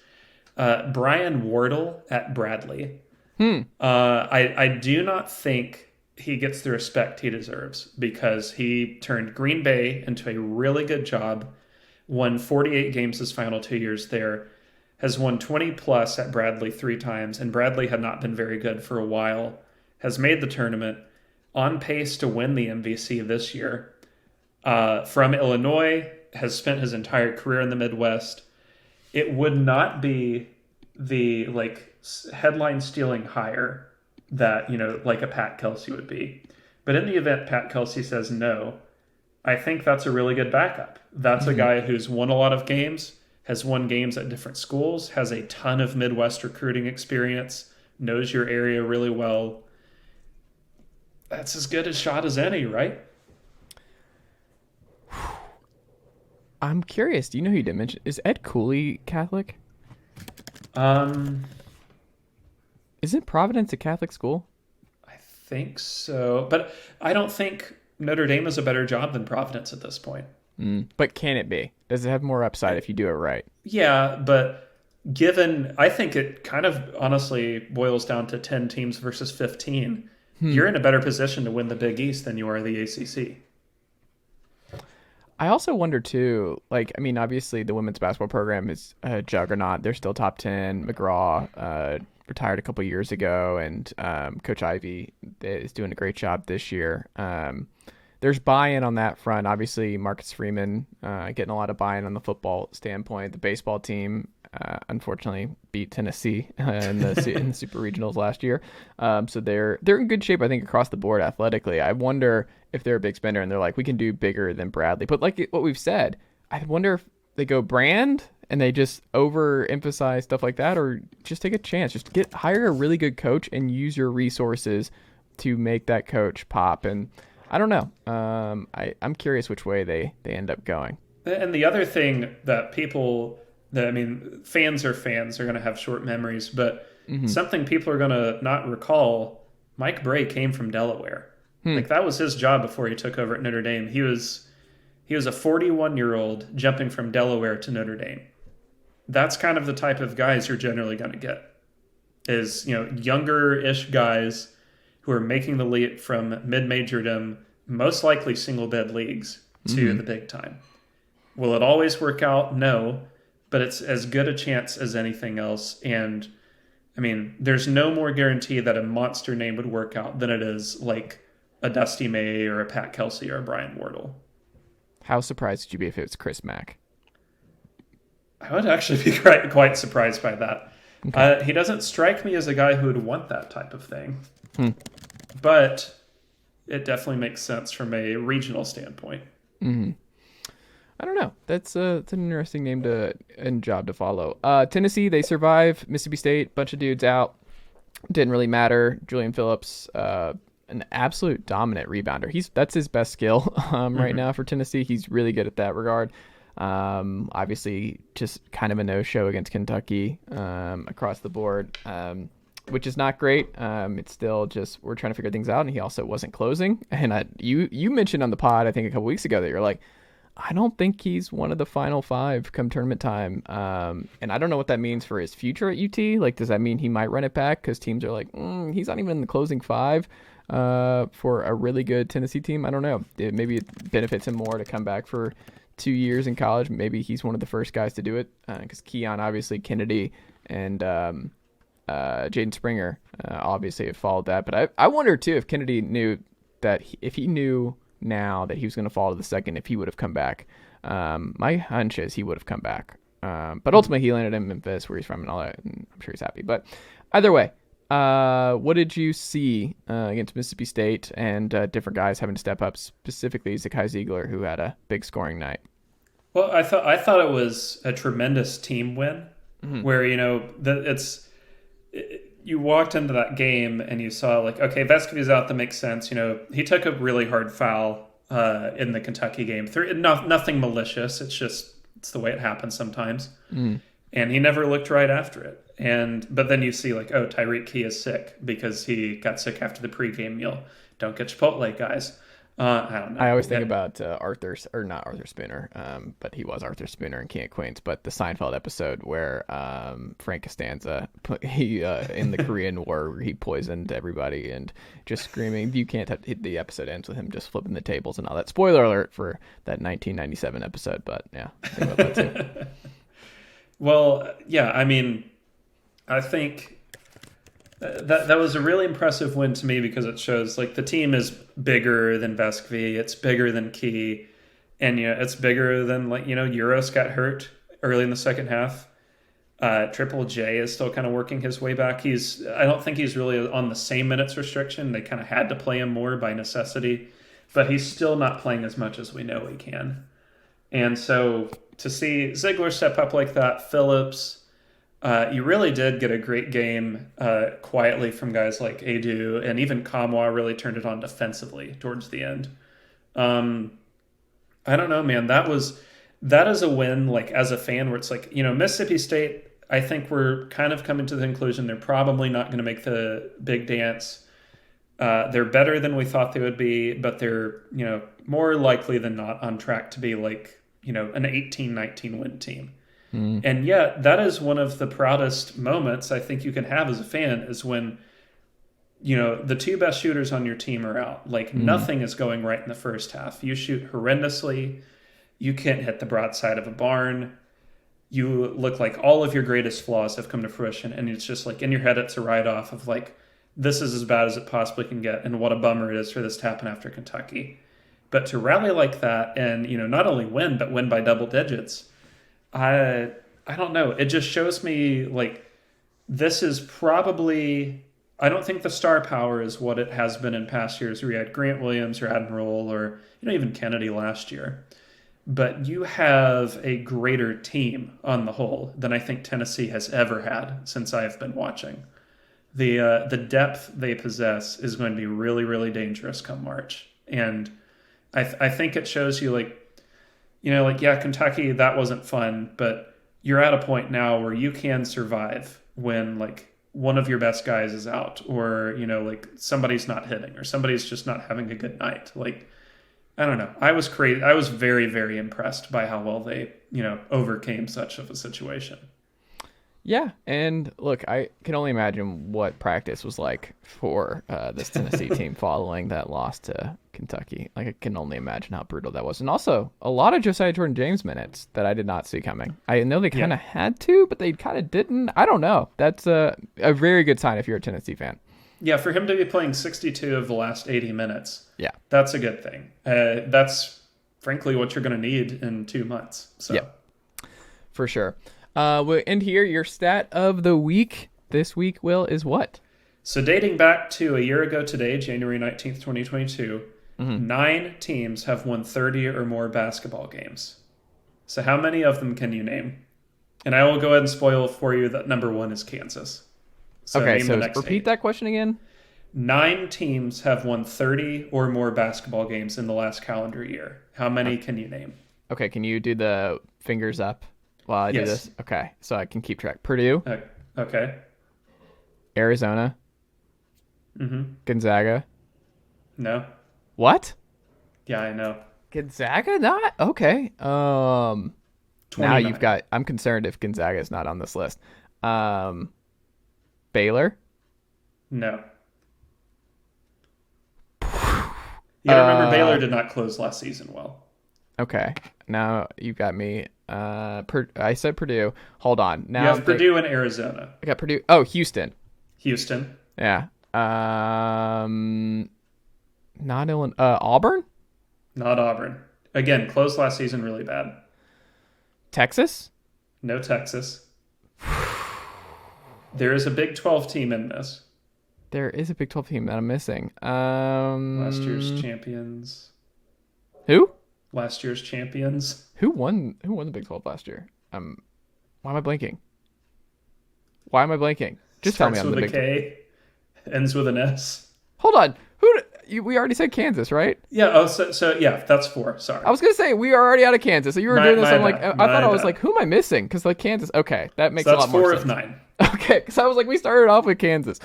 Brian Wardle at Bradley. I do not think he gets the respect he deserves because he turned Green Bay into a really good job, won 48 games his final 2 years there, has won 20 plus at Bradley 3 times, and Bradley had not been very good for a while, has made the tournament, on pace to win the MVC this year. From Illinois, has spent his entire career in the Midwest. It would not be the headline stealing hire that like a Pat Kelsey would be, but in the event Pat Kelsey says no, I think that's a really good backup. That's a guy who's won a lot of games, has won games at different schools, has a ton of Midwest recruiting experience, knows your area really well. That's as good a shot as any, right? I'm curious. Do you know who you didn't mention? Is Ed Cooley Catholic? Um, Isn't Providence a Catholic school? I think so, but I don't think Notre Dame is a better job than Providence at this point. But can it be? Does it have more upside if you do it right? Yeah, but I think it kind of honestly boils down to 10 teams versus 15. You're in a better position to win the Big East than you are the ACC. I also wonder too, like, I mean, obviously the women's basketball program is a juggernaut. They're still top 10. McGraw retired a couple years ago, and Coach Ivy is doing a great job this year. There's buy-in on that front. Obviously, Marcus Freeman getting a lot of buy-in on the football standpoint. The baseball team, unfortunately, beat Tennessee in the Super Regionals last year. So they're in good shape, I think, across the board athletically. I wonder if they're a big spender and they're like, we can do bigger than Bradley. But like what we've said, I wonder if they go brand and they just overemphasize stuff like that, or just take a chance. Just hire a really good coach and use your resources to make that coach pop. And I don't know. I'm curious which way they end up going. And the other thing that fans are going to have short memories, but something people are going to not recall, Mike Brey came from Delaware. Like, that was his job before he took over at Notre Dame. He was a 41-year-old jumping from Delaware to Notre Dame. That's kind of the type of guys you're generally going to get, is, younger-ish guys who are making the leap from mid-majordom, most likely single-bed leagues, to the big time. Will it always work out? No, but it's as good a chance as anything else. And, I mean, there's no more guarantee that a monster name would work out than it is, like, a Dusty May or a Pat Kelsey or a Brian Wardle. How surprised would you be if it was Chris Mack? I would actually be quite surprised by that. Okay. He doesn't strike me as a guy who would want that type of thing. But it definitely makes sense from a regional standpoint. I don't know. That's it's an interesting name and job to follow. Tennessee, they survive. Mississippi State, bunch of dudes out. Didn't really matter. Julian Phillips, an absolute dominant rebounder. That's his best skill right now for Tennessee. He's really good at that regard. Obviously, just kind of a no-show against Kentucky across the board, which is not great. It's still just we're trying to figure things out, and he also wasn't closing. And you mentioned on the pod, I think a couple weeks ago, that you're like, I don't think he's one of the final five come tournament time. And I don't know what that means for his future at UT. Like, does that mean he might run it back because teams are like, he's not even in the closing five for a really good Tennessee team? I don't know. Maybe it benefits him more to come back for 2 years in college. Maybe he's one of the first guys to do it because Keon, obviously, Kennedy, and Jaden Springer obviously have followed that. But I wonder, too, if Kennedy knew that if he knew now that he was going to fall to the second, if he would have come back. My hunch is he would have come back. But ultimately, he landed in Memphis, where he's from, and all that, and I'm sure he's happy. But either way, what did you see against Mississippi State and different guys having to step up, specifically Zakai Ziegler, who had a big scoring night? Well, I thought it was a tremendous team win, where you walked into that game and you saw, like, okay, Vescovi's out, that makes sense. He took a really hard foul in the Kentucky game. Nothing malicious. It's the way it happens sometimes. And he never looked right after it. But then you see, like, oh, Tyreek Key is sick because he got sick after the pregame meal. Don't get Chipotle, guys. I don't know. I always think about not Arthur Spooner, but he was Arthur Spooner in King of Queens, but the Seinfeld episode where Frank Costanza, in the Korean War, where he poisoned everybody and just screaming, you can't have, the episode ends with him just flipping the tables and all that. Spoiler alert for that 1997 episode, but yeah, I think about that too. Well, yeah, I mean, I think that was a really impressive win to me because it shows, like, the team is bigger than Vescovi, it's bigger than Key, and it's bigger than, like, Euros got hurt early in the second half. Triple J is still kind of working his way back. I don't think he's really on the same minutes restriction. They kind of had to play him more by necessity, but he's still not playing as much as we know he can. And so to see Ziegler step up like that, Phillips, you really did get a great game quietly from guys like Adu, and even Kamwa really turned it on defensively towards the end. I don't know, man. that is a win, like as a fan, where it's like, Mississippi State, I think we're kind of coming to the conclusion they're probably not going to make the big dance. They're better than we thought they would be, but they're, more likely than not on track to be like, an 18-19 win team. And yet that is one of the proudest moments I think you can have as a fan, is when, the two best shooters on your team are out. Like nothing is going right in the first half. You shoot horrendously. You can't hit the broadside of a barn. You look like all of your greatest flaws have come to fruition. And it's just like in your head, it's a write-off of like, this is as bad as it possibly can get. And what a bummer it is for this to happen after Kentucky. But to rally like that and, not only win, but win by double digits, I don't know. It just shows me like this is probably, I don't think the star power is what it has been in past years where you had Grant Williams or Admiral or, even Kennedy last year. But you have a greater team on the whole than I think Tennessee has ever had since I've been watching. The depth they possess is going to be really, really dangerous come March. And I think it shows you yeah, Kentucky, that wasn't fun, but you're at a point now where you can survive when like one of your best guys is out or, like somebody's not hitting or somebody's just not having a good night. Like, I don't know. I was crazy. I was very, very impressed by how well they, overcame such of a situation. Yeah, and look, I can only imagine what practice was like for this Tennessee team following that loss to Kentucky. Like, I can only imagine how brutal that was. And also, a lot of Josiah Jordan-James minutes that I did not see coming. I know they kind of had to, but they kind of didn't. I don't know. That's a very good sign if you're a Tennessee fan. Yeah, for him to be playing 62 of the last 80 minutes, yeah, that's a good thing. That's, frankly, what you're going to need in 2 months. So. Yeah, for sure. We'll end here. Your stat of the week this week, Will, is what? So dating back to a year ago today, January 19th, 2022, 9 teams have won 30 or more basketball games. So how many of them can you name? And I will go ahead and spoil for you that number 1 is Kansas. So okay, so repeat that question again. 9 teams have won 30 or more basketball games in the last calendar year. How many can you name? Okay, can you do the fingers up while I do this? Okay, so I can keep track. Purdue. Okay. Arizona. Gonzaga. No. What? Yeah, I know. Gonzaga not? Okay. 29. Now you've got, I'm concerned if Gonzaga is not on this list. Baylor? No. You gotta remember Baylor did not close last season well. Okay. Now you've got me. I said Purdue. Hold on. Now you have Purdue and Arizona. I got Purdue. Oh, Houston. Yeah. Not Illinois. Auburn? Not Auburn. Again, closed last season really bad. Texas? No Texas. There is a Big 12 team in this. There is a Big 12 team that I'm missing. Last year's champions. Who? Last year's champions. Who won the Big 12 last year? Why am I blanking? Just tell me I'm the Big 12. Starts with a K, ends with an S. Hold on. We already said Kansas, right? Yeah. Oh, so yeah, that's 4. Sorry. I was gonna say we are already out of Kansas. So you were doing this. I'm like, I thought I was like, who am I missing? Because like Kansas. Okay, that makes a lot more sense. That's 4 of 9. Okay, because I was like, we started off with Kansas.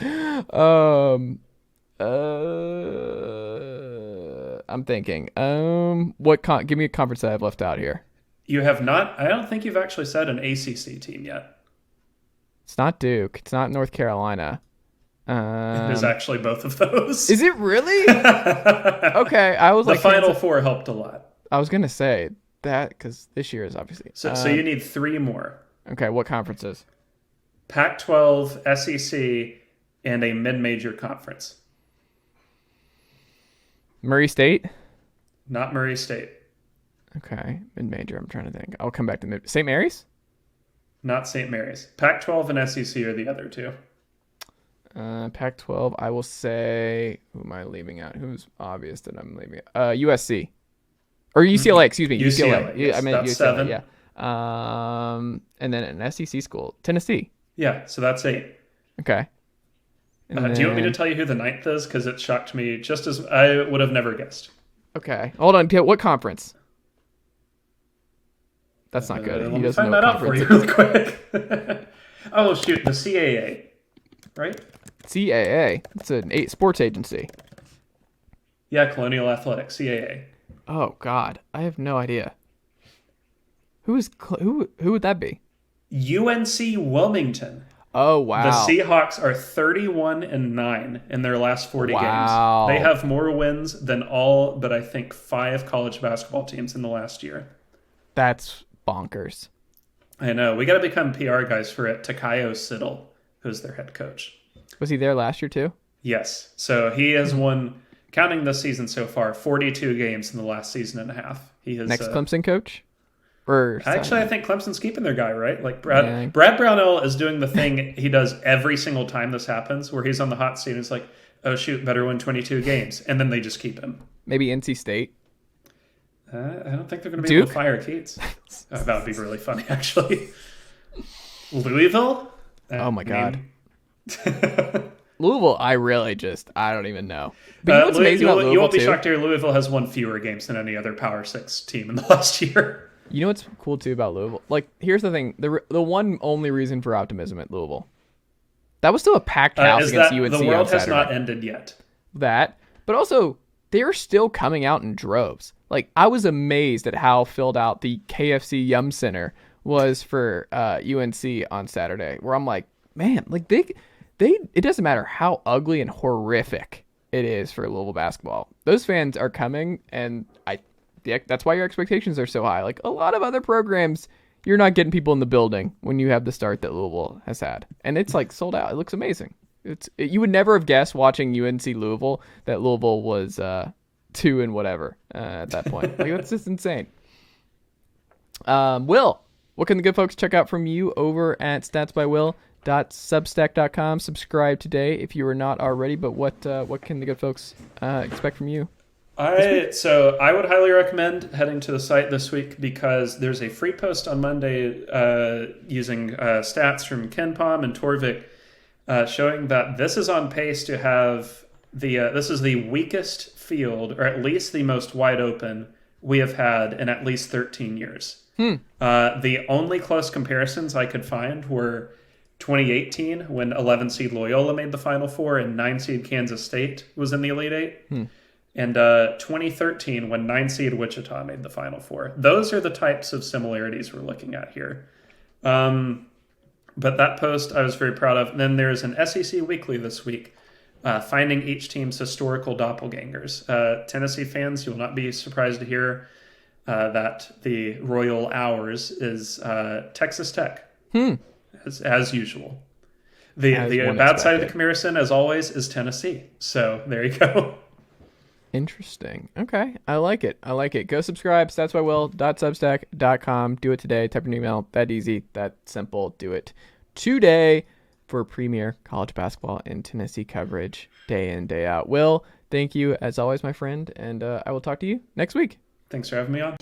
I'm thinking. Give me a conference that I've left out here. You have not. I don't think you've actually said an ACC team yet. It's not Duke. It's not North Carolina. It is actually both of those. Is it really? Okay, I was the like Final Four helped a lot. I was gonna say that because this year is obviously. So you need 3 more. Okay, what conferences? Pac-12, SEC, and a mid-major conference. Murray State? Not Murray State. Okay, mid-major. I'm trying to think. I'll come back to St. Mary's? Not St. Mary's. Pac-12 and SEC are the other 2. Pac-12, I will say... Who am I leaving out? Who's obvious that I'm leaving out? USC. Or UCLA, excuse me. UCLA. Yes, I meant that's UCLA, 7. yeah. And then an SEC school. Tennessee. Yeah, so that's 8. Okay. Do you want me to tell you who the 9th is? Because it shocked me just as I would have never guessed. Okay. Hold on. What conference? That's not good. Let He me doesn't find know that out for you real quick. Oh, shoot. The CAA, right? CAA. It's an sports agency. Yeah, Colonial Athletic, CAA. Oh, God. I have no idea. Who would that be? UNC Wilmington. Oh, wow. The Seahawks are 31-9 in their last 40 Wow. games. They have more wins than all but I think 5 college basketball teams in the last year. That's bonkers. I know. We got to become PR guys for it. Takayo Siddle, who's their head coach. Was he there last year too? Yes. So he has won, counting this season so far, 42 games in the last season and a half. He has Next Clemson coach? Actually, I think Clemson's keeping their guy, right? Like Brad Brownell is doing the thing he does every single time this happens, where he's on the hot seat and it's like, oh shoot, better win 22 games, and then they just keep him. Maybe NC State. I don't think they're going to be able to fire Keats. That would be really funny, actually. Louisville? Oh my God. Louisville, I don't even know. But you know what's amazing about Louisville, you won't be shocked to hear Louisville has won fewer games than any other Power 6 team in the last year. You know what's cool too about Louisville? Like, here's the thing: the one only reason for optimism at Louisville, that was still a packed house against UNC. The world on has Saturday. not ended yet. But also they're still coming out in droves. Like, I was amazed at how filled out the KFC Yum Center was for UNC on Saturday. Where I'm like, man, like they, it doesn't matter how ugly and horrific it is for Louisville basketball. Those fans are coming, and that's why your expectations are so high. Like a lot of other programs, you're not getting people in the building when you have the start that Louisville has had. And it's like sold out. It looks amazing. You would never have guessed watching UNC Louisville that Louisville was 2 and whatever at that point. Like, that's just insane. Will, what can the good folks check out from you over at statsbywill.substack.com? Subscribe today if you are not already, but what can the good folks expect from you? So I would highly recommend heading to the site this week because there's a free post on Monday using stats from Ken Palm and Torvik showing that this is on pace to have this is the weakest field, or at least the most wide open we have had in at least 13 years. The only close comparisons I could find were 2018 when 11 seed Loyola made the Final Four and 9 seed Kansas State was in the Elite Eight. And 2013 when 9 seed Wichita made the Final Four. Those are the types of similarities we're looking at here. But that post I was very proud of. And then there's an SEC Weekly this week, finding each team's historical doppelgangers. Tennessee fans, you'll not be surprised to hear that the Royal Ours is Texas Tech, as usual. The bad side of the comparison, as always, is Tennessee. So there you go. Interesting. Okay. I like it. Go subscribe. statsbywill.substack.com. Do it today. Type your email. That easy. That simple. Do it today for premier college basketball and Tennessee coverage day in, day out. Will, thank you as always, my friend. And I will talk to you next week. Thanks for having me on.